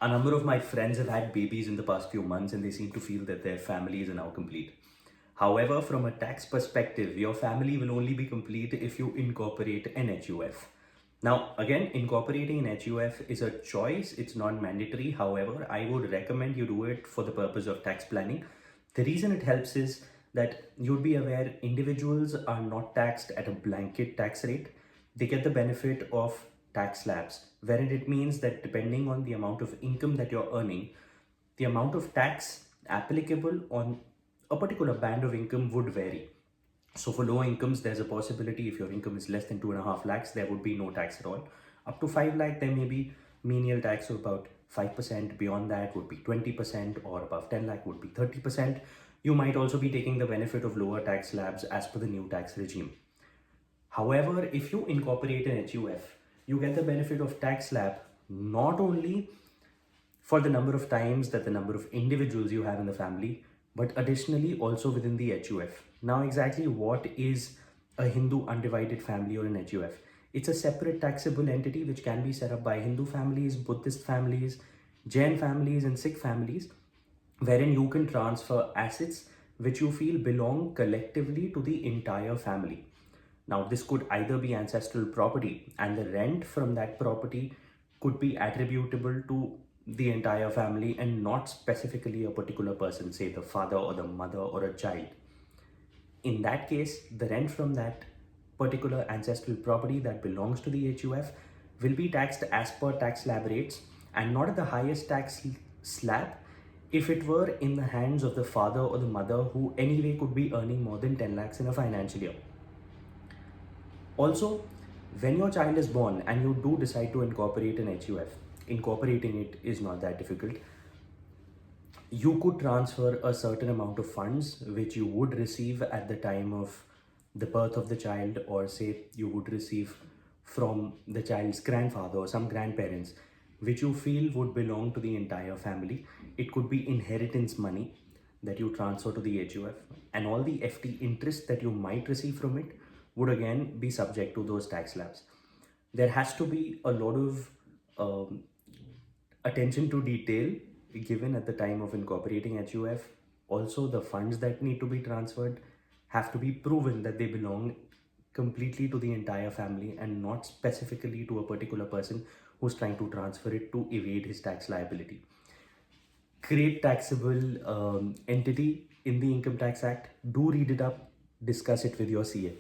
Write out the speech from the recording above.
A number of my friends have had babies in the past few months and they seem to feel that their families are now complete. However, from a tax perspective, your family will only be complete if you incorporate an HUF. Now, again, incorporating an HUF is a choice, it's not mandatory. However, I would recommend you do it for the purpose of tax planning. The reason it helps is that you'd be aware individuals are not taxed at a blanket tax rate. They get the benefit of tax slabs, wherein it means that depending on the amount of income that you're earning, the amount of tax applicable on a particular band of income would vary. So for low incomes, there's a possibility if your income is less than 2.5 lakhs, there would be no tax at all. Up to 5 lakh, there may be menial tax of about 5%. Beyond that would be 20%, or above 10 lakh would be 30%. You might also be taking the benefit of lower tax slabs as per the new tax regime. However, if you incorporate an HUF, you get the benefit of tax slab not only for the number of times that the number of individuals you have in the family, but additionally also within the HUF. Now, exactly what is a Hindu undivided family or an HUF? It's a separate taxable entity which can be set up by Hindu families, Buddhist families, Jain families, and Sikh families, wherein you can transfer assets which you feel belong collectively to the entire family. Now, this could either be ancestral property, and the rent from that property could be attributable to the entire family and not specifically a particular person, say the father or the mother or a child. In that case, the rent from that particular ancestral property that belongs to the HUF will be taxed as per tax slab rates and not at the highest tax slab if it were in the hands of the father or the mother who anyway could be earning more than 10 lakhs in a financial year. Also, when your child is born and you do decide to incorporate an HUF, incorporating it is not that difficult. You could transfer a certain amount of funds which you would receive at the time of the birth of the child, or say you would receive from the child's grandfather or some grandparents, which you feel would belong to the entire family. It could be inheritance money that you transfer to the HUF, and all the FT interest that you might receive from it would again be subject to those tax slabs. There has to be a lot of attention to detail given at the time of incorporating HUF. Also, the funds that need to be transferred have to be proven that they belong completely to the entire family and not specifically to a particular person who's trying to transfer it to evade his tax liability. Great taxable entity in the Income Tax Act. Do read it up, discuss it with your CA.